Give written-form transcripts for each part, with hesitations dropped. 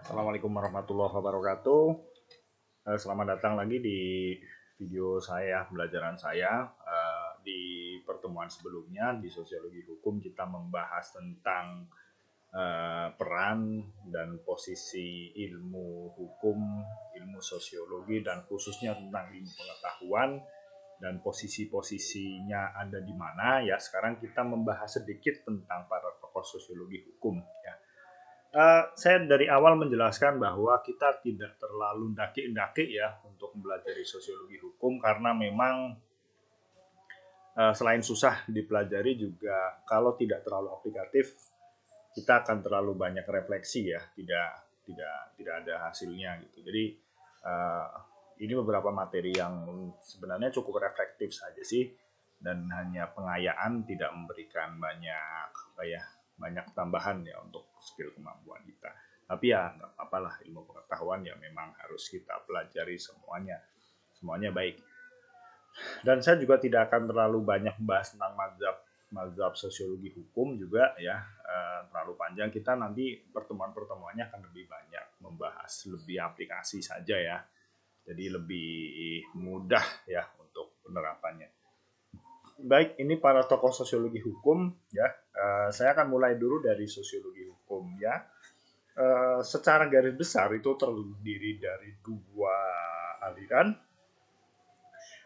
Assalamualaikum warahmatullahi wabarakatuh. Selamat datang lagi di video saya, pembelajaran saya. Di pertemuan sebelumnya di sosiologi hukum kita membahas tentang peran dan posisi ilmu hukum, ilmu sosiologi, dan khususnya tentang ilmu pengetahuan dan posisi-posisinya ada di mana. Ya, sekarang kita membahas sedikit tentang para tokoh sosiologi hukum. Ya. Saya dari awal menjelaskan bahwa kita tidak terlalu daki-daki ya untuk mempelajari sosiologi hukum karena memang selain susah dipelajari juga kalau tidak terlalu aplikatif kita akan terlalu banyak refleksi ya, tidak ada hasilnya gitu. Jadi uh, ini beberapa materi yang sebenarnya cukup reflektif saja sih dan hanya pengayaan, tidak memberikan banyak apa ya, banyak tambahan ya untuk skill kemampuan kita. Tapi ya nggak apa-apalah, ilmu pengetahuan ya memang harus kita pelajari semuanya. Semuanya baik. Dan saya juga tidak akan terlalu banyak membahas tentang mazhab sosiologi hukum juga ya, terlalu panjang. Kita nanti pertemuan-pertemuannya akan lebih banyak membahas lebih aplikasi saja ya, jadi lebih mudah ya untuk penerapannya. Baik, ini para tokoh sosiologi hukum ya. Saya akan mulai dulu dari sosiologi hukum ya. Secara garis besar itu terdiri dari dua aliran,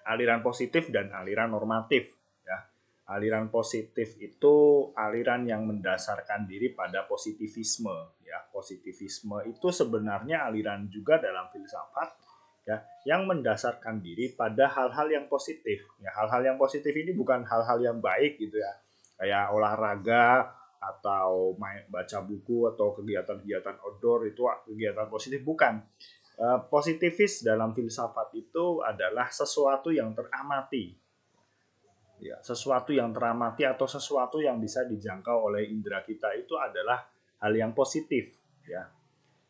aliran positif dan aliran normatif ya. Aliran positif itu aliran yang mendasarkan diri pada positivisme ya. Positivisme itu sebenarnya aliran juga dalam filsafat ya, yang mendasarkan diri pada hal-hal yang positif ya. Hal-hal yang positif ini bukan hal-hal yang baik gitu ya, kayak olahraga atau baca buku atau kegiatan-kegiatan outdoor itu kegiatan positif, bukan. Positivis dalam filsafat itu adalah sesuatu yang teramati, ya, sesuatu yang teramati atau sesuatu yang bisa dijangkau oleh indera kita itu adalah hal yang positif ya.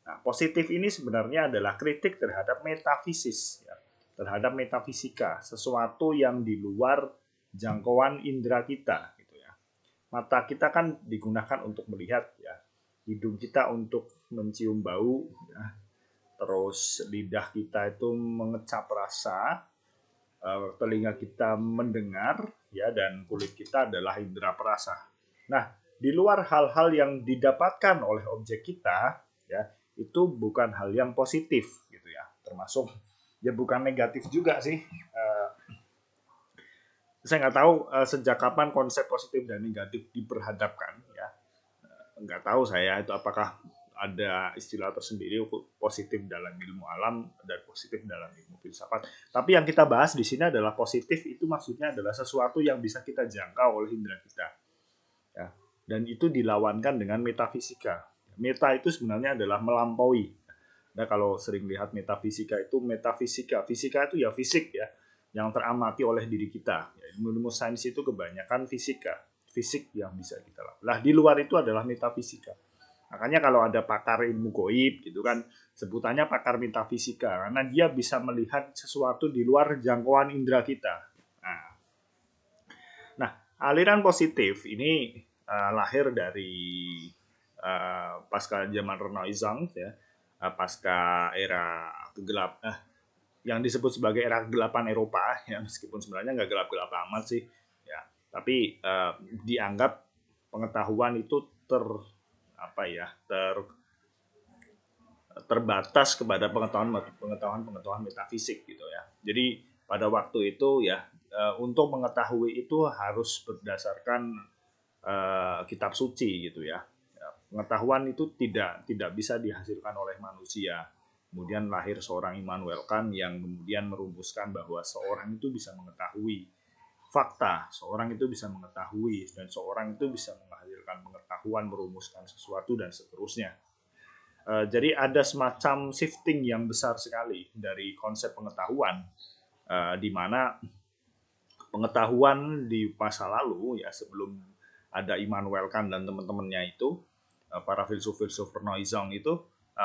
Nah, positif ini sebenarnya adalah kritik terhadap metafisis ya, terhadap metafisika, sesuatu yang di luar jangkauan indera kita gitu ya. Mata kita kan digunakan untuk melihat ya, hidung kita untuk mencium bau ya, terus lidah kita itu mengecap rasa, telinga kita mendengar ya, dan kulit kita adalah indera perasa. Nah, di luar hal-hal yang didapatkan oleh objek kita ya, itu bukan hal yang positif gitu ya, termasuk ya bukan negatif juga sih. Saya nggak tahu sejak kapan konsep positif dan negatif diperhadapkan ya, nggak tahu saya itu apakah ada istilah tersendiri positif dalam ilmu alam dan positif dalam ilmu filsafat. Tapi yang kita bahas di sini adalah positif itu maksudnya adalah sesuatu yang bisa kita jangkau oleh indera kita. Ya. Dan itu dilawankan dengan metafisika. Meta itu sebenarnya adalah melampaui. Nah, kalau sering lihat metafisika itu metafisika, fisika itu ya fisik ya, yang teramati oleh diri kita. Ya, ilmu sains itu kebanyakan fisika, fisik yang bisa kita lakukan. Nah, di luar itu adalah metafisika. Makanya kalau ada pakar ilmu goib gitu kan, sebutannya pakar metafisika karena dia bisa melihat sesuatu di luar jangkauan indera kita. Nah, nah, aliran positif ini lahir dari pasca zaman Renaissance ya, pasca era gelap, yang disebut sebagai era kegelapan Eropa ya, meskipun sebenarnya nggak gelap-gelap amat sih ya, tapi dianggap pengetahuan itu apa ya, terbatas kepada pengetahuan metafisik gitu ya. Jadi pada waktu itu ya, untuk mengetahui itu harus berdasarkan kitab suci gitu ya. Pengetahuan itu tidak bisa dihasilkan oleh manusia. Kemudian lahir seorang Immanuel Kant yang kemudian merumuskan bahwa seorang itu bisa mengetahui fakta, seorang itu bisa mengetahui, dan seorang itu bisa menghasilkan pengetahuan, merumuskan sesuatu, dan seterusnya. Jadi ada semacam shifting yang besar sekali dari konsep pengetahuan, di mana pengetahuan di masa lalu ya, sebelum ada Immanuel Kant dan teman-temannya itu, para filsuf-filsuf Renaissance itu,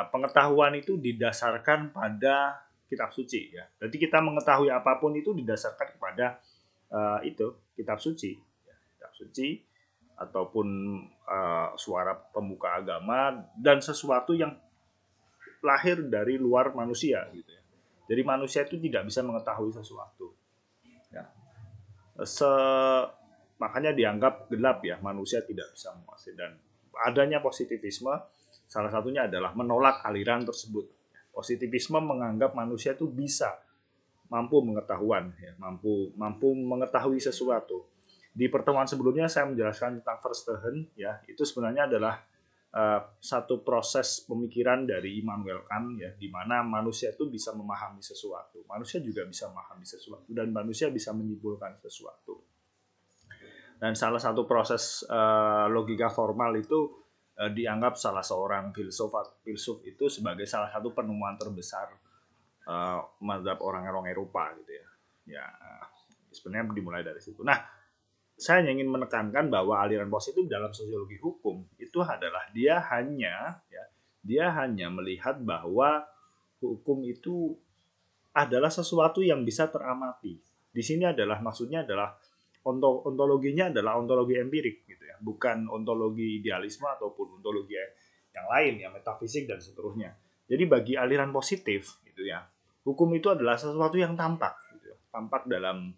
pengetahuan itu didasarkan pada kitab suci ya. Jadi kita mengetahui apapun itu didasarkan kepada itu kitab suci, ya, kitab suci ataupun suara pemuka agama dan sesuatu yang lahir dari luar manusia gitu ya. Jadi manusia itu tidak bisa mengetahui sesuatu. Ya. Makanya dianggap gelap ya, manusia tidak bisa menguasai. Dan adanya positivisme salah satunya adalah menolak aliran tersebut. Positivisme menganggap manusia itu bisa mampu mengetahuan ya, mampu mengetahui sesuatu. Di pertemuan sebelumnya saya menjelaskan tentang Verstehen ya, itu sebenarnya adalah satu proses pemikiran dari Immanuel Kant ya, di mana manusia itu bisa memahami sesuatu, manusia juga bisa memahami sesuatu, dan manusia bisa menyimpulkan sesuatu. Dan salah satu proses logika formal itu dianggap salah seorang filsuf itu sebagai salah satu penemuan terbesar mazhab orang-orang Eropa gitu ya. Ya sebenarnya dimulai dari situ. Nah, saya ingin menekankan bahwa aliran positif dalam sosiologi hukum itu adalah dia hanya melihat bahwa hukum itu adalah sesuatu yang bisa teramati. Di sini adalah maksudnya adalah ontologinya adalah ontologi empirik gitu ya, bukan ontologi idealisme ataupun ontologi yang lain ya, metafisik dan seterusnya. Jadi bagi aliran positif gitu ya, hukum itu adalah sesuatu yang tampak gitu ya, tampak dalam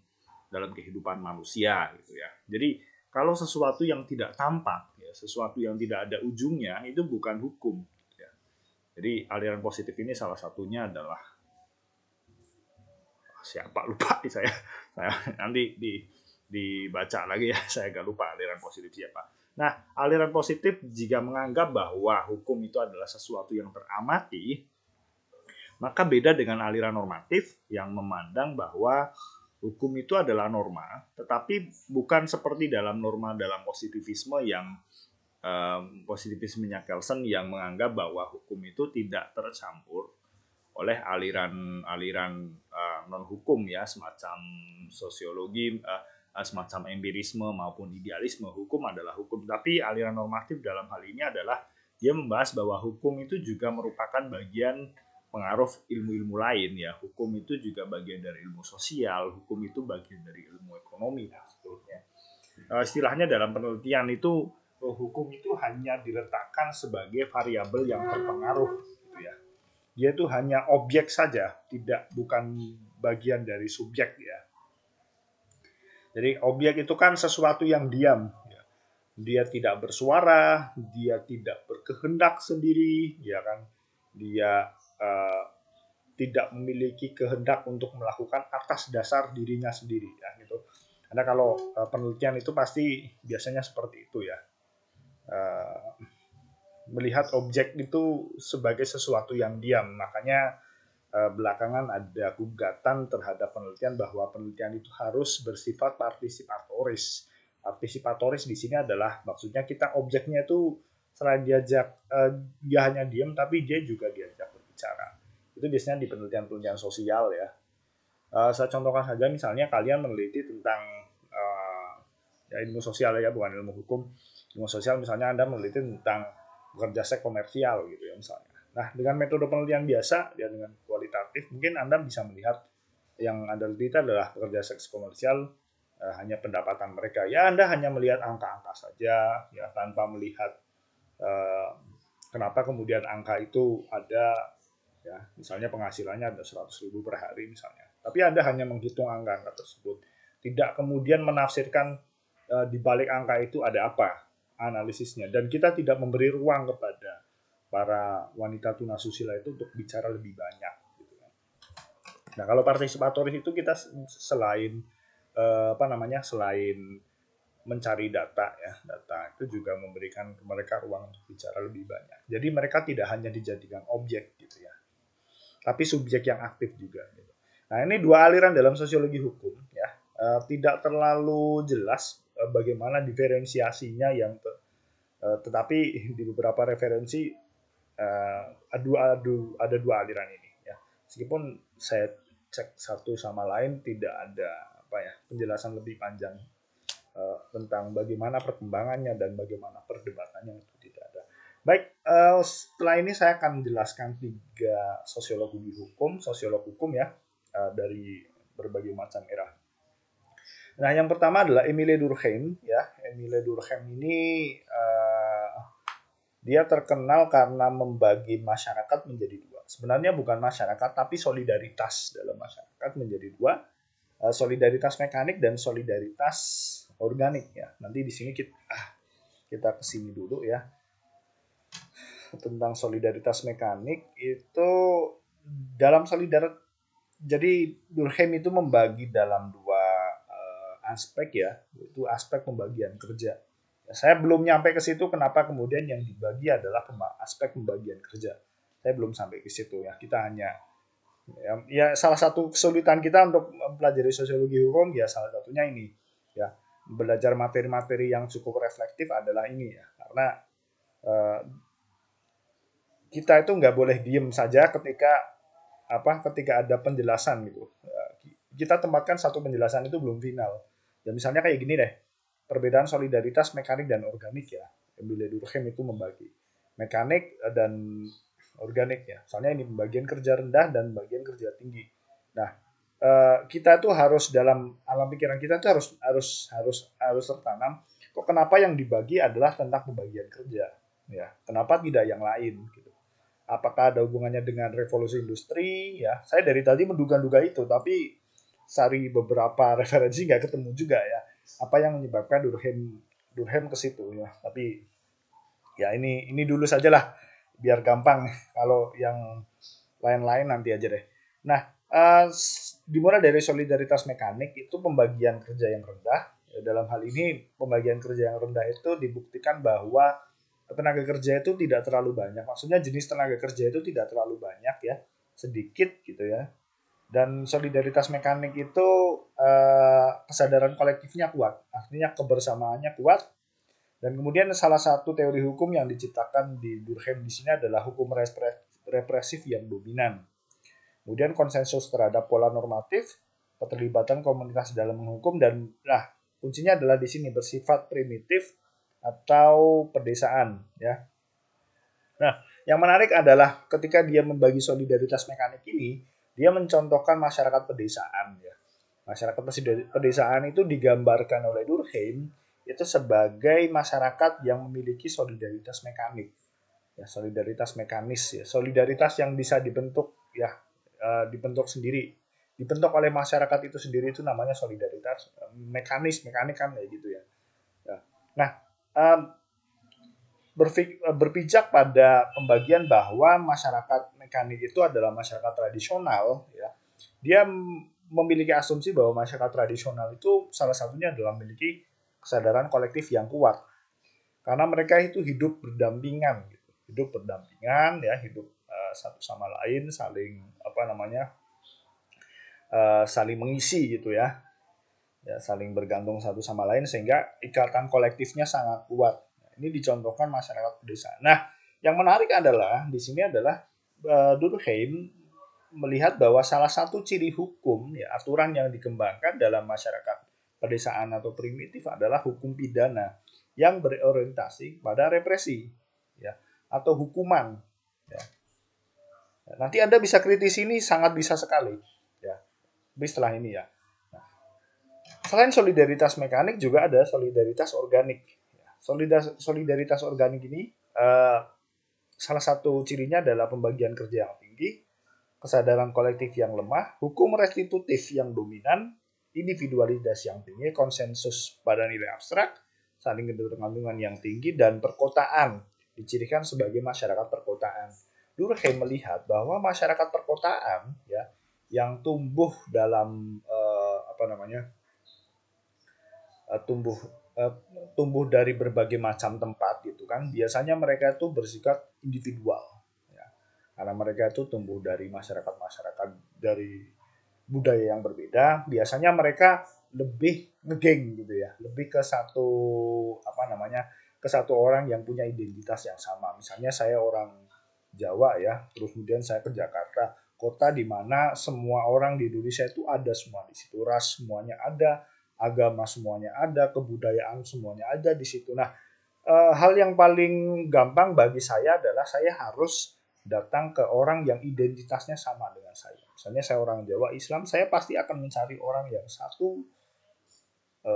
kehidupan manusia gitu ya. Jadi kalau sesuatu yang tidak tampak ya, sesuatu yang tidak ada ujungnya itu bukan hukum gitu ya. Jadi aliran positif ini salah satunya adalah siapa lupa saya nanti dibaca lagi ya, saya agak lupa aliran positif siapa. Nah, aliran positif jika menganggap bahwa hukum itu adalah sesuatu yang teramati, maka beda dengan aliran normatif yang memandang bahwa hukum itu adalah norma, tetapi bukan seperti dalam norma dalam positivisme yang positivismenya Kelsen yang menganggap bahwa hukum itu tidak tercampur oleh aliran-aliran non hukum ya, semacam sosiologi, semacam empirisme maupun idealisme. Hukum adalah hukum, tapi aliran normatif dalam hal ini adalah dia membahas bahwa hukum itu juga merupakan bagian pengaruh ilmu-ilmu lain ya. Hukum itu juga bagian dari ilmu sosial, hukum itu bagian dari ilmu ekonomi dan seterusnya. Istilahnya dalam penelitian itu hukum itu hanya diletakkan sebagai variabel yang berpengaruh gitu ya. Dia itu hanya objek saja, bukan bagian dari subjek ya. Jadi objek itu kan sesuatu yang diam. Dia tidak bersuara, dia tidak berkehendak sendiri, ya kan? Dia tidak memiliki kehendak untuk melakukan atas dasar dirinya sendiri, ya gitu. Karena kalau penelitian itu pasti biasanya seperti itu ya. Melihat objek itu sebagai sesuatu yang diam, makanya belakangan ada gugatan terhadap penelitian bahwa penelitian itu harus bersifat partisipatoris. Partisipatoris di sini adalah maksudnya kita objeknya itu selain dia hanya diam tapi dia juga diajak berbicara. Itu biasanya di penelitian-penelitian sosial ya. Saya contohkan saja misalnya kalian meneliti tentang ya ilmu sosial ya, bukan ilmu hukum. Ilmu sosial misalnya Anda meneliti tentang bekerja seks komersial gitu ya misalnya. Nah, dengan metode penelitian biasa ya dengan kualitatif mungkin Anda bisa melihat yang Anda teliti adalah pekerja seks komersial hanya pendapatan mereka. Ya Anda hanya melihat angka-angka saja ya tanpa melihat kenapa kemudian angka itu ada ya misalnya penghasilannya ada 100.000 per hari misalnya. Tapi Anda hanya menghitung angka-angka tersebut. Tidak kemudian menafsirkan di balik angka itu ada apa analisisnya, dan kita tidak memberi ruang kepada para wanita tunasusila itu untuk bicara lebih banyak. Gitu. Nah kalau partisipatoris itu kita selain selain mencari data ya, data itu juga memberikan mereka ruang untuk bicara lebih banyak. Jadi mereka tidak hanya dijadikan objek gitu ya, tapi subjek yang aktif juga. Gitu. Nah ini dua aliran dalam sosiologi hukum ya, tidak terlalu jelas bagaimana diferensiasinya yang tetapi di beberapa referensi ada dua aliran ini ya. Meskipun saya cek satu sama lain tidak ada penjelasan lebih panjang tentang bagaimana perkembangannya dan bagaimana perdebatannya itu tidak ada. Baik, setelah ini saya akan menjelaskan 3 sosiolog hukum ya dari berbagai macam era. Nah, yang pertama adalah Émile Durkheim ya. Émile Durkheim ini Dia terkenal karena membagi masyarakat menjadi dua. Sebenarnya bukan masyarakat, tapi solidaritas dalam masyarakat menjadi dua. Solidaritas mekanik dan solidaritas organik ya. Nanti di sini kita kesini dulu ya. Tentang solidaritas mekanik itu dalam solidaritas, jadi Durkheim itu membagi dalam dua aspek ya, itu aspek pembagian kerja. Ya, saya belum nyampe ke situ kenapa kemudian yang dibagi adalah aspek pembagian kerja. Saya belum sampai ke situ ya. Kita hanya ya salah satu kesulitan kita untuk mempelajari sosiologi hukum ya salah satunya ini ya, belajar materi-materi yang cukup reflektif adalah ini ya, karena eh, kita itu nggak boleh diem saja ketika ada penjelasan gitu. Kita tempatkan satu penjelasan itu belum final. Ya misalnya kayak gini deh, perbedaan solidaritas mekanik dan organik ya. Emile Durkheim itu membagi mekanik dan organik ya. Soalnya ini pembagian kerja rendah dan bagian kerja tinggi. Nah, kita tuh harus dalam alam pikiran kita tuh harus tertanam. Kok kenapa yang dibagi adalah tentang pembagian kerja? Ya, kenapa tidak yang lain? Gitu. Apakah ada hubungannya dengan revolusi industri? Ya, saya dari tadi menduga-duga itu, tapi cari beberapa referensi nggak ketemu juga ya. Apa yang menyebabkan Durkheim ke situ ya. Tapi ya ini dulu sajalah biar gampang. Kalau yang lain-lain nanti aja deh. Nah, dimulai dari solidaritas mekanik itu pembagian kerja yang rendah. Dalam hal ini pembagian kerja yang rendah itu dibuktikan bahwa tenaga kerja itu tidak terlalu banyak. Maksudnya jenis tenaga kerja itu tidak terlalu banyak ya, sedikit gitu ya. Dan solidaritas mekanik itu kesadaran kolektifnya kuat, artinya kebersamaannya kuat. Dan kemudian salah satu teori hukum yang diciptakan di Durkheim di sini adalah hukum represif yang dominan. Kemudian konsensus terhadap pola normatif, keterlibatan komunitas dalam menghukum, dan kuncinya adalah di sini bersifat primitif atau pedesaan ya. Nah, yang menarik adalah ketika dia membagi solidaritas mekanik ini, dia mencontohkan masyarakat pedesaan ya. Masyarakat pedesaan itu digambarkan oleh Durkheim itu sebagai masyarakat yang memiliki solidaritas mekanik. Ya, solidaritas mekanis ya, solidaritas yang bisa dibentuk ya, dibentuk sendiri. Dibentuk oleh masyarakat itu sendiri itu namanya solidaritas mekanik kan kayak gitu ya. Ya. Nah, berpijak pada pembagian bahwa masyarakat mekanik itu adalah masyarakat tradisional ya, dia memiliki asumsi bahwa masyarakat tradisional itu salah satunya adalah memiliki kesadaran kolektif yang kuat karena mereka itu hidup berdampingan gitu. Hidup satu sama lain, saling mengisi gitu ya, saling bergantung satu sama lain sehingga ikatan kolektifnya sangat kuat. Ini dicontohkan masyarakat pedesaan. Nah, yang menarik adalah di sini adalah Durkheim melihat bahwa salah satu ciri hukum ya, aturan yang dikembangkan dalam masyarakat pedesaan atau primitif adalah hukum pidana yang berorientasi pada represi ya, atau hukuman ya. Nanti Anda bisa kritis ini, sangat bisa sekali ya. Tapi setelah ini ya. Selain solidaritas mekanik juga ada solidaritas organik. Solidaritas organik ini salah satu cirinya adalah pembagian kerja yang tinggi, kesadaran kolektif yang lemah, hukum restitutif yang dominan, individualitas yang tinggi, konsensus pada nilai abstrak, saling ketergantungan yang tinggi, dan perkotaan dicirikan sebagai masyarakat perkotaan. Durkheim melihat bahwa masyarakat perkotaan ya yang tumbuh dalam tumbuh uh, tumbuh dari berbagai macam tempat gitu kan, biasanya mereka itu bersikap individual ya. Karena mereka itu tumbuh dari masyarakat dari budaya yang berbeda, biasanya mereka lebih ngegeng gitu ya, lebih ke satu orang yang punya identitas yang sama. Misalnya saya orang Jawa ya, terus kemudian saya ke Jakarta, kota di mana semua orang di Indonesia itu ada semua di situ, ras semuanya ada, agama semuanya ada, kebudayaan semuanya ada di situ. Nah, hal yang paling gampang bagi saya adalah saya harus datang ke orang yang identitasnya sama dengan saya. Misalnya saya orang Jawa Islam, saya pasti akan mencari orang yang satu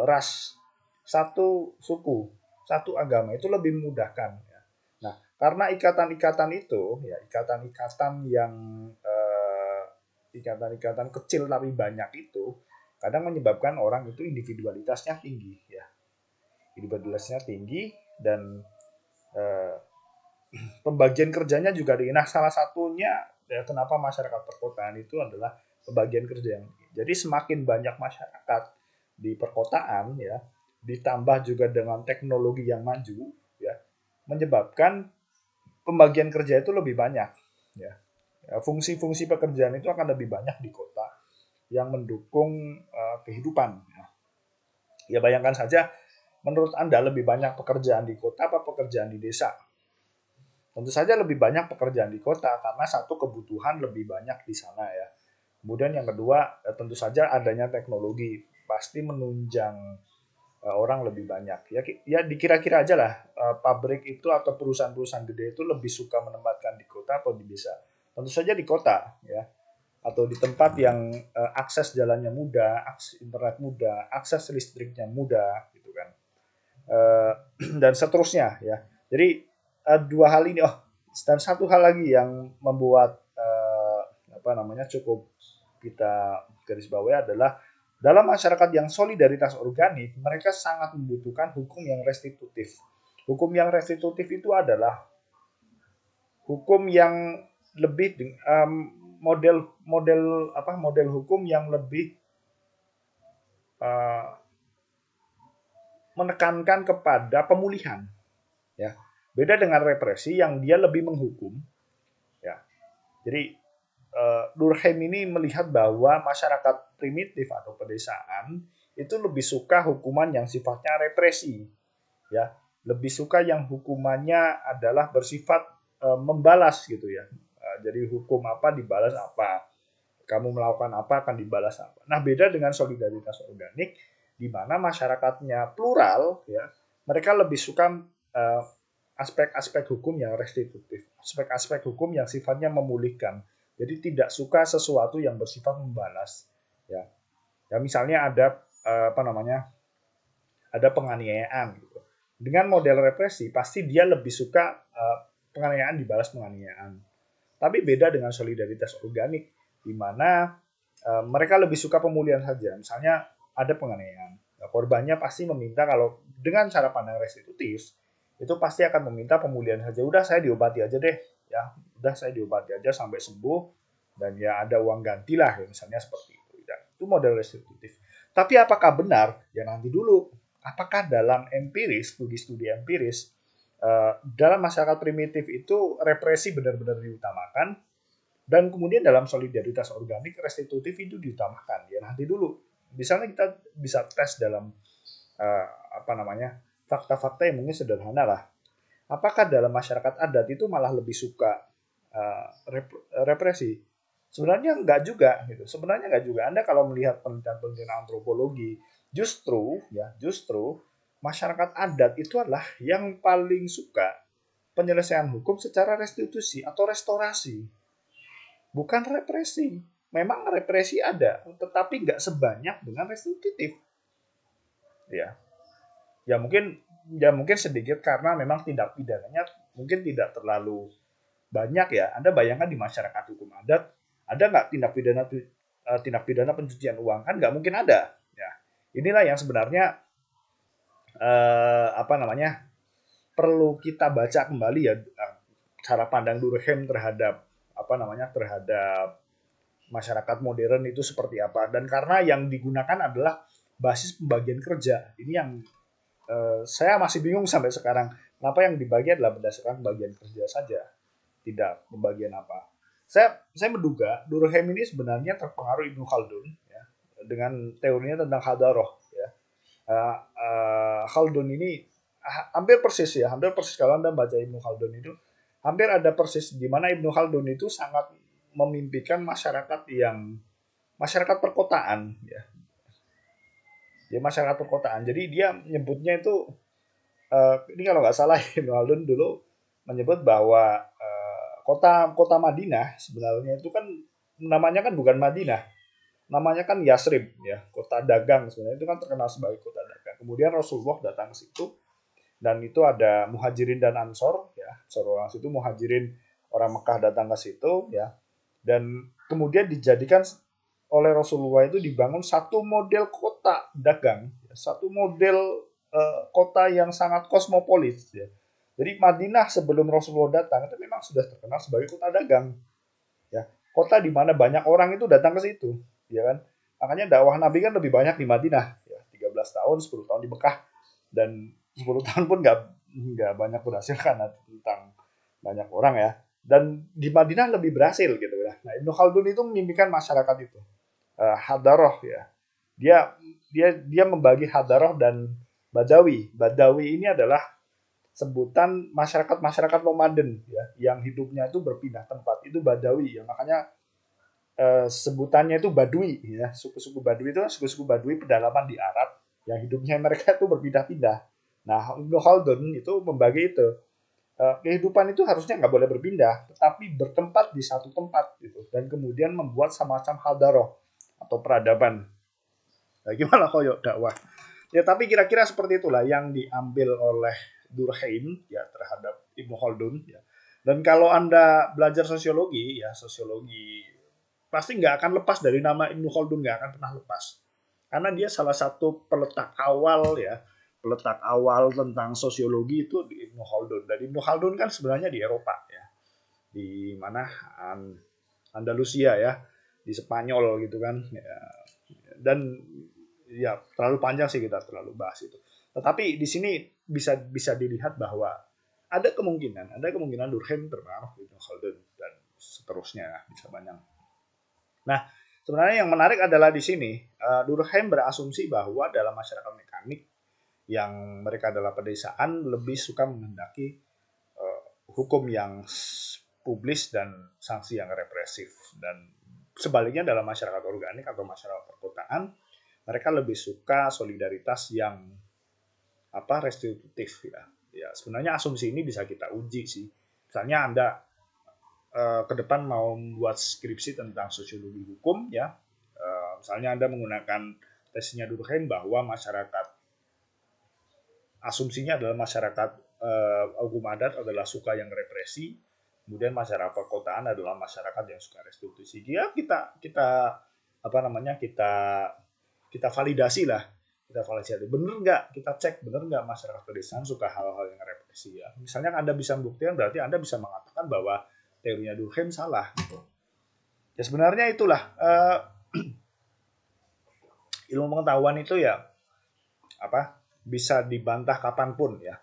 ras, satu suku, satu agama, itu lebih memudahkan. Nah, Karena ikatan-ikatan itu, ya ikatan-ikatan yang ikatan-ikatan kecil tapi banyak itu kadang menyebabkan orang itu individualitasnya tinggi, ya individualitasnya tinggi dan eh, pembagian kerjanya juga di. Nah, salah satunya ya kenapa masyarakat perkotaan itu adalah pembagian kerja yang. Jadi semakin banyak masyarakat di perkotaan ya, ditambah juga dengan teknologi yang maju ya, menyebabkan pembagian kerja itu lebih banyak ya. Fungsi-fungsi pekerjaan itu akan lebih banyak di kota yang mendukung kehidupan. Ya bayangkan saja, menurut Anda lebih banyak pekerjaan di kota apa pekerjaan di desa? Tentu saja lebih banyak pekerjaan di kota karena satu kebutuhan lebih banyak di sana ya. Kemudian yang kedua tentu saja adanya teknologi pasti menunjang orang lebih banyak. Ya dikira-kira aja lah pabrik itu atau perusahaan-perusahaan gede itu lebih suka menempatkan di kota atau di desa. Tentu saja di kota ya, atau di tempat yang akses jalannya mudah, akses internet mudah, akses listriknya mudah gitu kan. Dan seterusnya ya. Jadi dua hal ini dan satu hal lagi yang membuat apa namanya cukup kita garis bawahi adalah dalam masyarakat yang solidaritas organik mereka sangat membutuhkan hukum yang restitutif. Hukum yang restitutif itu adalah hukum yang lebih model model apa model hukum yang lebih uh, menekankan kepada pemulihan ya. Beda dengan represi yang dia lebih menghukum ya. Jadi Durkheim ini melihat bahwa masyarakat primitif atau pedesaan itu lebih suka hukuman yang sifatnya represi ya, lebih suka yang hukumannya adalah bersifat membalas gitu ya. Jadi hukum apa dibalas apa, kamu melakukan apa akan dibalas apa. Nah, beda dengan solidaritas organik di mana masyarakatnya plural ya, mereka lebih suka uh, aspek-aspek hukum yang restitutif, aspek-aspek hukum yang sifatnya memulihkan. Jadi tidak suka sesuatu yang bersifat membalas ya. Ya misalnya ada apa namanya? Ada penganiayaan gitu. Dengan model represi pasti dia lebih suka penganiayaan dibalas penganiayaan. Tapi beda dengan solidaritas organik di mana mereka lebih suka pemulihan saja. Misalnya ada penganiayaan, korbannya pasti meminta kalau dengan cara pandang restitutif itu pasti akan meminta pemulihan saja. Udah saya diobati aja deh, ya. Udah saya diobati aja sampai sembuh dan ya ada uang ganti lah, ya, misalnya seperti itu. Ya, itu model restitutif. Tapi apakah benar? Ya nanti dulu. Apakah dalam empiris, studi-studi empiris, dalam masyarakat primitif itu represi benar-benar diutamakan dan kemudian dalam solidaritas organik restitutif itu diutamakan ya nanti dulu misalnya kita bisa tes dalam apa namanya fakta-fakta yang mungkin sederhana lah apakah dalam masyarakat adat itu malah lebih suka represi sebenarnya enggak juga gitu sebenarnya enggak juga Anda kalau melihat penelitian-penelitian antropologi justru masyarakat adat itu adalah yang paling suka penyelesaian hukum secara restitusi atau restorasi bukan represi. Memang represi ada, tetapi nggak sebanyak dengan restitutif. Ya, ya mungkin sedikit karena memang tindak pidananya mungkin tidak terlalu banyak ya. Anda bayangkan di masyarakat hukum adat ada nggak tindak pidana pencucian uang kan nggak mungkin ada. Ya, inilah yang sebenarnya apa namanya perlu kita baca kembali ya cara pandang Durkheim terhadap apa namanya terhadap masyarakat modern itu seperti apa dan karena yang digunakan adalah basis pembagian kerja ini yang saya masih bingung sampai sekarang kenapa yang dibagi adalah berdasarkan pembagian kerja saja tidak pembagian apa saya menduga Durkheim ini sebenarnya terpengaruh Ibnu Khaldun ya, dengan teorinya tentang hadaroh ya. Khaldun ini hampir persis kalau Anda baca Ibnu Khaldun itu hampir ada persis di mana Ibnu Khaldun itu sangat memimpikan masyarakat perkotaan ya. Ya masyarakat perkotaan. Jadi dia menyebutnya itu ini kalau nggak salah Ibnu Khaldun dulu menyebut bahwa kota kota Madinah sebenarnya itu kan namanya kan bukan Madinah. Namanya kan Yasrib ya, kota dagang sebenarnya itu kan terkenal sebagai kota dagang. Kemudian Rasulullah datang ke situ. dan itu ada Muhajirin dan Ansor ya. Orang situ Muhajirin, orang Mekah datang ke situ ya. Dan kemudian dijadikan oleh Rasulullah itu dibangun satu model kota dagang, satu model kota yang sangat kosmopolit ya. Jadi Madinah sebelum Rasulullah datang itu memang sudah terkenal sebagai kota dagang ya. Kota di mana banyak orang itu datang ke situ, ya kan? Makanya dakwah Nabi kan lebih banyak di Madinah ya, 13 tahun, 10 tahun di Mekah, dan 10 tahun pun nggak banyak berhasil karena tentang banyak orang ya. Dan di Madinah lebih berhasil gitu ya. Nah, Ibnu Khaldun itu memimpikan masyarakat itu. Hadaroh ya. Dia membagi Hadaroh dan Badawi. Badawi ini adalah sebutan masyarakat-masyarakat nomaden ya, yang hidupnya itu berpindah tempat. Itu Badawi ya. Makanya sebutannya itu Badui ya. Suku-suku Badui itu suku-suku Badui pedalaman di Arab yang hidupnya mereka itu berpindah-pindah. Nah, Ibnu Khaldun itu membagi itu. Kehidupan itu harusnya nggak boleh berpindah, tetapi bertempat di satu tempat gitu, dan kemudian membuat semacam hadaroh atau peradaban. Nah, gimana koyo dakwah? Ya, tapi kira-kira seperti itulah yang diambil oleh Durkheim ya terhadap Ibnu Khaldun ya. Dan kalau Anda belajar sosiologi ya, sosiologi pasti nggak akan lepas dari nama Ibnu Khaldun, nggak akan pernah lepas. Karena dia salah satu peletak awal ya, peletak awal tentang sosiologi itu di Ibnu Khaldun. Dan Ibnu Khaldun kan sebenarnya di Eropa ya, di mana Andalusia ya, di Spanyol gitu kan. Ya. Dan ya terlalu panjang sih kita terlalu bahas itu. Tetapi di sini bisa dilihat bahwa ada kemungkinan Durkheim terpengaruh Ibnu Khaldun dan seterusnya bisa banyak. Nah, sebenarnya yang menarik adalah di sini Durkheim berasumsi bahwa dalam masyarakat mekanik yang mereka adalah pedesaan lebih suka menghendaki hukum yang publis dan sanksi yang represif, dan sebaliknya dalam masyarakat organik atau masyarakat perkotaan mereka lebih suka solidaritas yang restitutif ya. Ya sebenarnya asumsi ini bisa kita uji sih. Misalnya Anda ke depan mau membuat skripsi tentang sosiologi hukum ya, misalnya Anda menggunakan tesnya Durkheim bahwa masyarakat, asumsinya adalah masyarakat hukum adat adalah suka yang represi, kemudian masyarakat perkotaan adalah masyarakat yang suka restitusi. Dia kita validasi lah, bener nggak, kita cek bener nggak masyarakat pedesaan suka hal-hal yang represi ya. Misalnya Anda bisa membuktikan, berarti Anda bisa mengatakan bahwa teorinya Durkheim salah gitu. Ya sebenarnya itulah ilmu pengetahuan itu ya bisa dibantah kapanpun ya,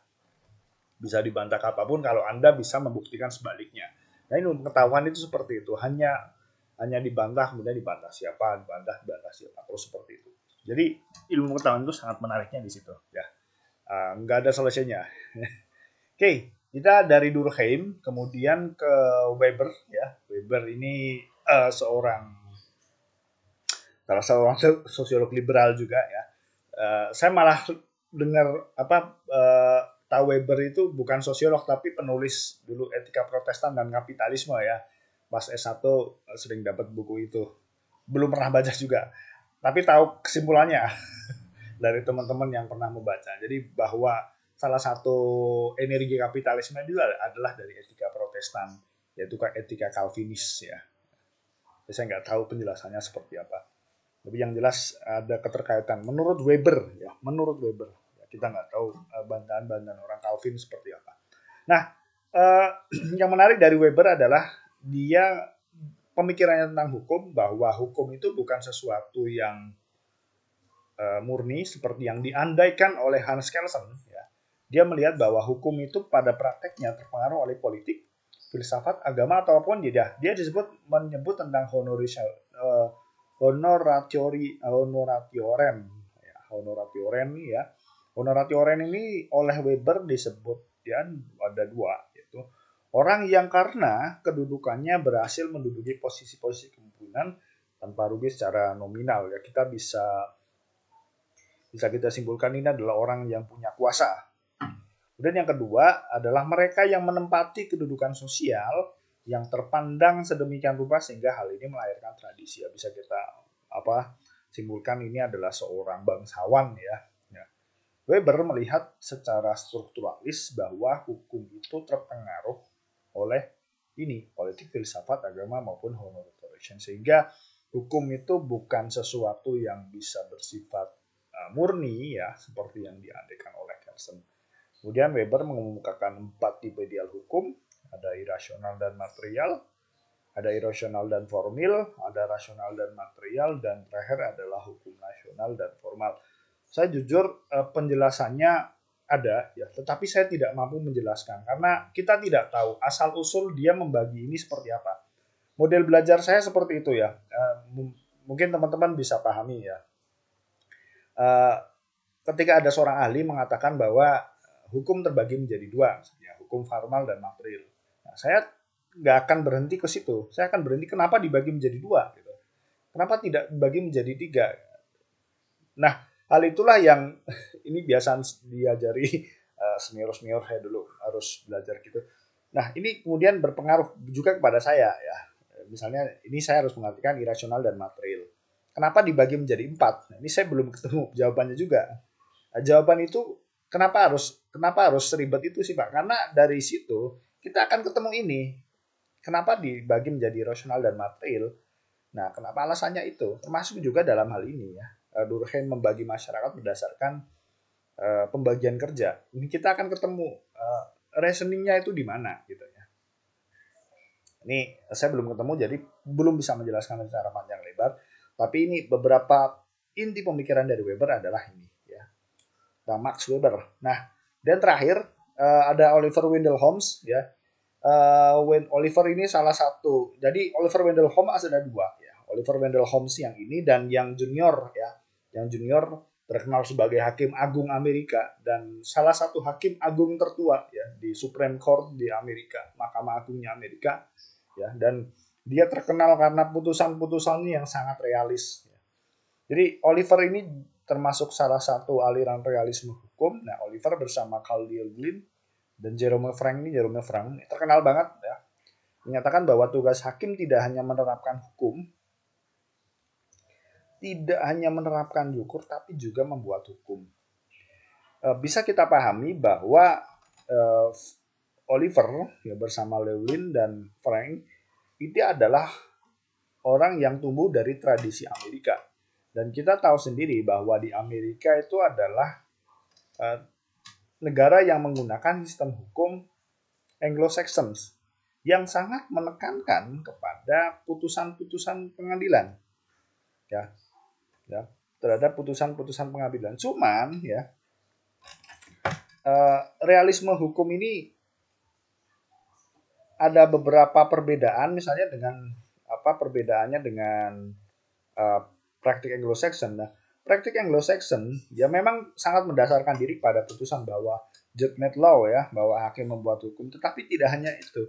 bisa dibantah kapanpun kalau Anda bisa membuktikan sebaliknya. Nah, ilmu pengetahuan itu seperti itu, hanya dibantah, kemudian dibantah siapa, terus seperti itu. Jadi ilmu pengetahuan itu sangat menariknya di situ ya, nggak ada selesainya. Oke, kita dari Durkheim kemudian ke Weber ya. Weber ini salah seorang sosiolog liberal juga ya. Saya malah dengar tahu Weber itu bukan sosiolog tapi penulis dulu Etika Protestan dan Kapitalisme ya. Pas S1 sering dapat buku itu. Belum pernah baca juga. Tapi tahu kesimpulannya dari teman-teman yang pernah membaca. Jadi bahwa salah satu energi kapitalisme itu adalah dari etika Protestan, yaitu etika Calvinis ya. Jadi saya nggak tahu penjelasannya seperti apa. Tapi yang jelas ada keterkaitan. Menurut Weber ya, kita nggak tahu bantahan-bantahan orang Calvin seperti apa. Nah, yang menarik dari Weber adalah dia pemikirannya tentang hukum, bahwa hukum itu bukan sesuatu yang murni seperti yang diandaikan oleh Hans Kelsen ya. Dia melihat bahwa hukum itu pada prakteknya terpengaruh oleh politik, filsafat, agama ataupun dia menyebut tentang honoratioren ini oleh Weber disebut ya ada dua, yaitu orang yang karena kedudukannya berhasil menduduki posisi-posisi kepemimpinan tanpa rugi secara nominal ya. Bisa kita simpulkan ini adalah orang yang punya kuasa. Kemudian yang kedua adalah mereka yang menempati kedudukan sosial yang terpandang sedemikian rupa sehingga hal ini melahirkan tradisi. Ya, bisa kita simpulkan ini adalah seorang bangsawan ya. Weber melihat secara strukturalis bahwa hukum itu terpengaruh oleh ini, politik, filsafat, agama, maupun honor tradition. Sehingga hukum itu bukan sesuatu yang bisa bersifat murni ya, seperti yang diandaikan oleh Kelsen. Kemudian Weber mengemukakan 4 tipe ideal hukum, ada irasional dan material, ada irasional dan formil, ada rasional dan material, dan terakhir adalah hukum nasional dan formal. Saya jujur penjelasannya ada ya, tetapi saya tidak mampu menjelaskan karena kita tidak tahu asal usul dia membagi ini seperti apa. Model belajar saya seperti itu ya. Mungkin teman-teman bisa pahami ya. Ketika ada seorang ahli mengatakan bahwa hukum terbagi menjadi dua, ya, hukum formal dan material. Nah, saya nggak akan berhenti ke situ. Saya akan berhenti kenapa dibagi menjadi dua, gitu. Kenapa tidak dibagi menjadi tiga? Nah, hal itulah yang ini biasa diajari senior-senior saya dulu harus belajar gitu. Nah, ini kemudian berpengaruh juga kepada saya ya. Misalnya ini saya harus mengartikan irasional dan material. Kenapa dibagi menjadi 4? Nah, ini saya belum ketemu jawabannya juga. Nah, jawaban itu kenapa harus seribet itu sih Pak? Karena dari situ kita akan ketemu ini. Kenapa dibagi menjadi rasional dan material? Nah, kenapa alasannya itu? Termasuk juga dalam hal ini ya. Durkheim membagi masyarakat berdasarkan pembagian kerja. Ini kita akan ketemu reasoningnya itu di mana gitu ya. Ini saya belum ketemu jadi belum bisa menjelaskan secara panjang lebar. Tapi ini beberapa inti pemikiran dari Weber adalah ini ya. Nah, Max Weber. Nah, dan terakhir ada Oliver Wendell Holmes ya. Oliver ini salah satu. Jadi Oliver Wendell Holmes ada dua ya. Oliver Wendell Holmes yang ini dan yang junior ya. Yang junior terkenal sebagai hakim agung Amerika dan salah satu hakim agung tertua ya di Supreme Court di Amerika, Mahkamah Agungnya Amerika ya, dan dia terkenal karena putusan-putusannya yang sangat realis ya. Jadi Oliver ini termasuk salah satu aliran realisme hukum. Nah, Oliver bersama Carl Dieglin dan Jerome Frank ini terkenal banget ya, menyatakan bahwa tugas hakim tidak hanya menerapkan hukum, tidak hanya menerapkan yukur, tapi juga membuat hukum. Bisa kita pahami bahwa Oliver ya, bersama Lewin dan Frank itu adalah orang yang tumbuh dari tradisi Amerika. Dan kita tahu sendiri bahwa di Amerika itu adalah negara yang menggunakan sistem hukum Anglo-Saxon yang sangat menekankan kepada putusan-putusan pengadilan. Ya, terhadap putusan-putusan pengadilan. Cuman ya realisme hukum ini ada beberapa perbedaan, misalnya dengan perbedaannya dengan praktik Anglo-Saxon. Nah, praktik Anglo-Saxon ya memang sangat mendasarkan diri pada putusan bahwa judgment law ya, bahwa hakim membuat hukum, tetapi tidak hanya itu.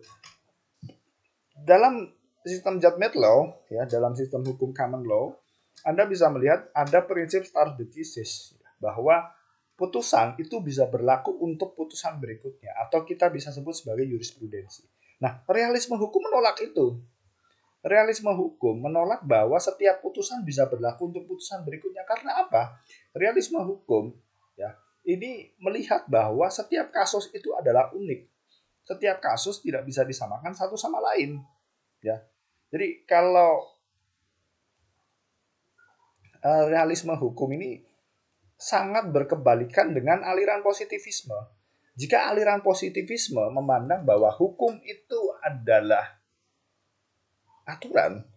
Dalam sistem judgment law ya, dalam sistem hukum common law, Anda bisa melihat ada prinsip stare decisis bahwa putusan itu bisa berlaku untuk putusan berikutnya atau kita bisa sebut sebagai jurisprudensi. Nah, realisme hukum menolak itu. Realisme hukum menolak bahwa setiap putusan bisa berlaku untuk putusan berikutnya. Karena apa? Realisme hukum ya, ini melihat bahwa setiap kasus itu adalah unik. Setiap kasus tidak bisa disamakan satu sama lain. Ya. Jadi kalau realisme hukum ini sangat berkebalikan dengan aliran positivisme. Jika aliran positivisme memandang bahwa hukum itu adalah aturan,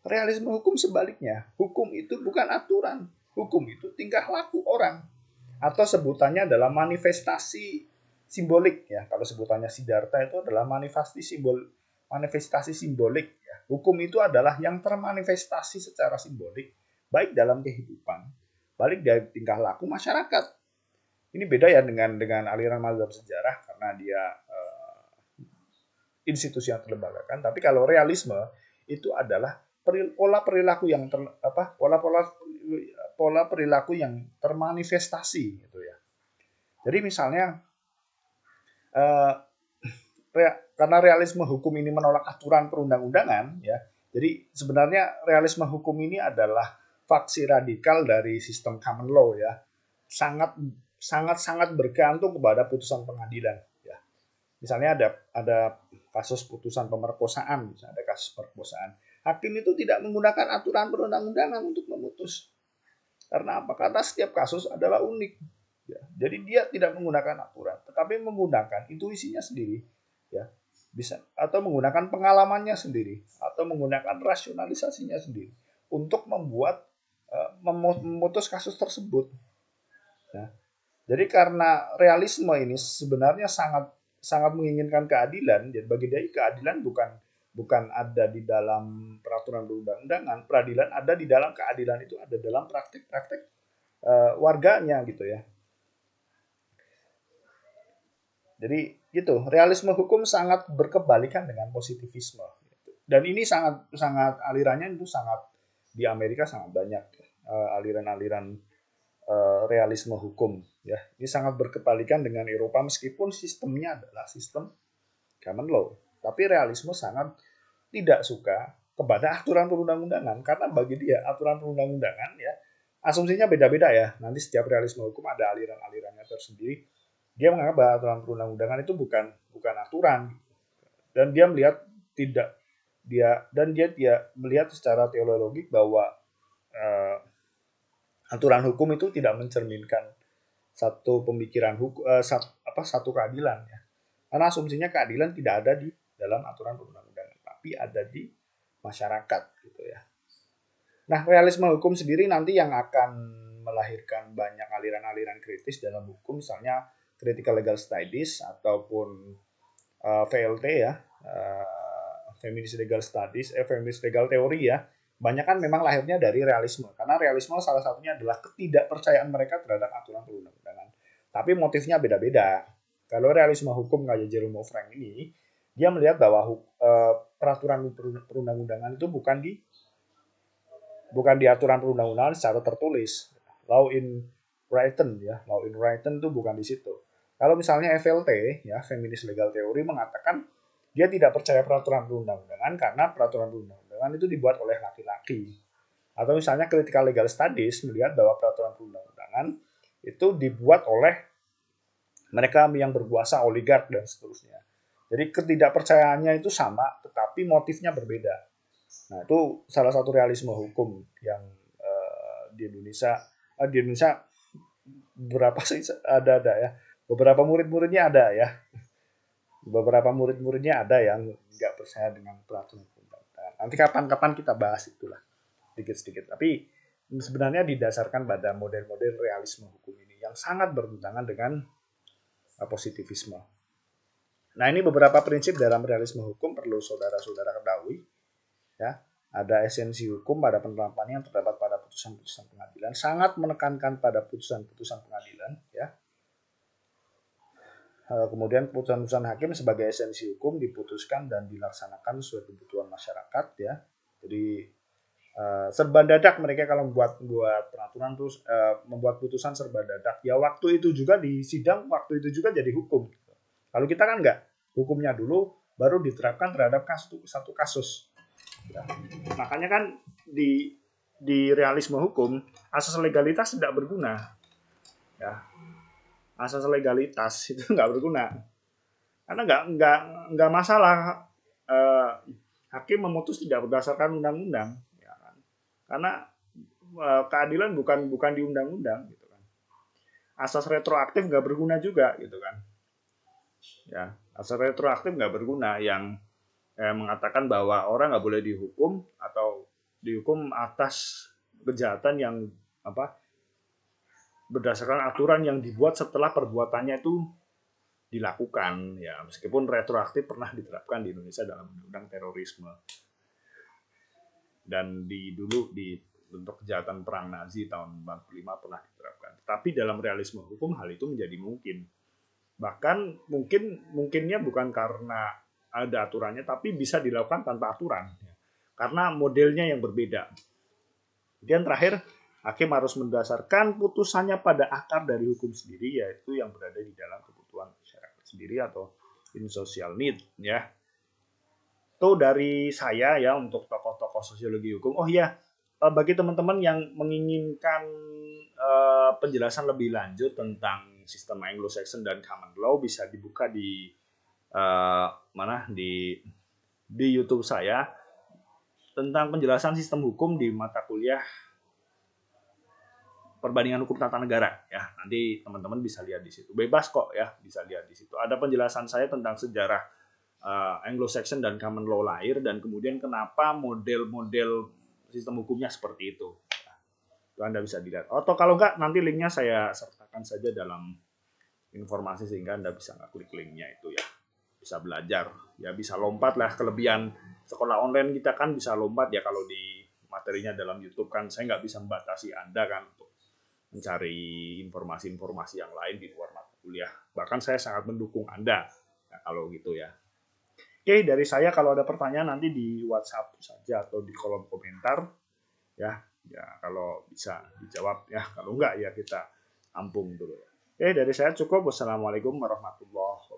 realisme hukum sebaliknya. Hukum itu bukan aturan. Hukum itu tingkah laku orang. Atau sebutannya adalah manifestasi simbolik ya. Kalau sebutannya Siddhartha itu adalah manifestasi simbolik ya. Hukum itu adalah yang termanifestasi secara simbolik baik dalam kehidupan, balik dari tingkah laku masyarakat. Ini beda ya dengan aliran mazhab sejarah karena dia institusi yang terlembagakan. Tapi kalau realisme itu adalah pola perilaku yang pola perilaku yang termanifestasi gitu ya. Jadi misalnya karena realisme hukum ini menolak aturan perundang-undangan ya. Jadi sebenarnya realisme hukum ini adalah faksi radikal dari sistem common law ya. Sangat sangat-sangat bergantung kepada putusan pengadilan. Ya. Misalnya ada kasus putusan pemerkosaan, misalnya ada kasus perkosaan. Hakim itu tidak menggunakan aturan perundang-undangan untuk memutus. Karena apa? Karena setiap kasus adalah unik. Ya. Jadi dia tidak menggunakan aturan, tetapi menggunakan intuisinya sendiri. Ya. Bisa atau menggunakan pengalamannya sendiri atau menggunakan rasionalisasinya sendiri untuk membuat memutus kasus tersebut. Ya. Jadi karena realisme ini sebenarnya sangat sangat menginginkan keadilan, jadi bagi dia keadilan bukan ada di dalam peraturan perundang-undangan, peradilan ada di dalam keadilan itu ada dalam praktik-praktik warganya gitu ya. Jadi gitu, realisme hukum sangat berkebalikan dengan positivisme. Dan ini sangat sangat alirannya itu sangat di Amerika sangat banyak aliran-aliran realisme hukum ya. Ini sangat berkebalikan dengan Eropa meskipun sistemnya adalah sistem common law. Tapi realisme sangat tidak suka kepada aturan perundang-undangan karena bagi dia aturan perundang-undangan ya asumsinya beda-beda ya. Nanti setiap realisme hukum ada aliran-alirannya tersendiri. Dia menganggap bahwa aturan perundang-undangan itu bukan aturan dan dia melihat tidak dia melihat secara teologik bahwa uh, aturan hukum itu tidak mencerminkan satu pemikiran satu keadilan ya. Karena asumsinya keadilan tidak ada di dalam aturan perundang-undangan, tapi ada di masyarakat gitu ya. Nah, realisme hukum sendiri nanti yang akan melahirkan banyak aliran-aliran kritis dalam hukum, misalnya critical legal studies ataupun VLT ya, feminist legal studies, feminist legal theory ya. Banyak kan memang lahirnya dari realisme, karena realisme salah satunya adalah ketidakpercayaan mereka terhadap aturan perundang-undangan. Tapi motifnya beda-beda. Kalau realisme hukum kayak Jerome Frank ini, dia melihat bahwa peraturan perundang-undangan itu bukan di aturan perundang-undangan secara tertulis. Law in written ya, law in written itu bukan di situ. Kalau misalnya FLT ya, feminist legal theory mengatakan dia tidak percaya peraturan perundang-undangan karena peraturan perundang-undangan itu dibuat oleh laki-laki. Atau misalnya critical legal studies melihat bahwa peraturan perundang-undangan itu dibuat oleh mereka yang berkuasa, oligark dan seterusnya. Jadi ketidakpercayaannya itu sama, tetapi motifnya berbeda. Nah, itu salah satu realisme hukum yang di Indonesia berapa sih ada ya. Beberapa murid-muridnya ada ya. Beberapa murid-muridnya ada yang nggak percaya dengan peraturan perundang-undangan. Nanti kapan-kapan kita bahas itulah sedikit-sedikit. Tapi sebenarnya didasarkan pada model-model realisme hukum ini yang sangat bertentangan dengan positivisme. Nah, ini beberapa prinsip dalam realisme hukum perlu saudara-saudara ketahui. Ya, ada esensi hukum pada penerapannya yang terdapat pada putusan-putusan pengadilan, sangat menekankan pada putusan-putusan pengadilan ya. Kemudian putusan-putusan hakim sebagai esensi hukum diputuskan dan dilaksanakan sesuai kebutuhan masyarakat ya. Jadi serba dadak mereka kalau membuat peraturan terus membuat putusan serba dadak. Ya waktu itu juga di sidang, waktu itu juga jadi hukum. Kalau kita kan enggak, hukumnya dulu baru diterapkan terhadap satu kasus. Ya. Makanya kan di realisme hukum asas legalitas tidak berguna. Ya. Asas legalitas itu nggak berguna karena nggak masalah hakim memutus tidak berdasarkan undang-undang ya kan? Karena keadilan bukan di undang-undang gitu kan. Asas retroaktif nggak berguna juga gitu kan ya. Asas retroaktif nggak berguna yang mengatakan bahwa orang nggak boleh dihukum atau dihukum atas kejahatan yang berdasarkan aturan yang dibuat setelah perbuatannya itu dilakukan ya, meskipun retroaktif pernah diterapkan di Indonesia dalam undang-undang terorisme dan dulu untuk kejahatan perang Nazi tahun 45 pernah diterapkan. Tapi dalam realisme hukum hal itu menjadi mungkin. Bahkan mungkinnya bukan karena ada aturannya, tapi bisa dilakukan tanpa aturan ya. Karena modelnya yang berbeda. Kemudian terakhir, hakim harus mendasarkan putusannya pada akar dari hukum sendiri, yaitu yang berada di dalam kebutuhan masyarakat sendiri atau in social need ya. Itu dari saya ya untuk tokoh-tokoh sosiologi hukum. Oh ya, bagi teman-teman yang menginginkan penjelasan lebih lanjut tentang sistem Anglo-Saxon dan Common Law bisa dibuka di mana di YouTube saya tentang penjelasan sistem hukum di mata kuliah perbandingan hukum tata negara ya. Nanti teman-teman bisa lihat di situ. Bebas kok ya, bisa lihat di situ. Ada penjelasan saya tentang sejarah Anglo-Saxon dan Common Law lahir dan kemudian kenapa model-model sistem hukumnya seperti itu. Itu Anda bisa dilihat. Atau kalau enggak nanti linknya saya sertakan saja dalam informasi sehingga Anda bisa nggak klik linknya itu ya. Bisa belajar, ya bisa lompat lah. Kelebihan sekolah online kita kan bisa lompat ya kalau di materinya dalam YouTube kan saya nggak bisa membatasi Anda kan untuk mencari informasi-informasi yang lain di luar mata kuliah. Bahkan saya sangat mendukung Anda ya, kalau gitu ya. Oke, dari saya kalau ada pertanyaan nanti di WhatsApp saja atau di kolom komentar ya. Ya kalau bisa dijawab ya, kalau enggak ya kita ampung dulu. Oke, dari saya cukup. Wassalamualaikum warahmatullahi wabarakatuh.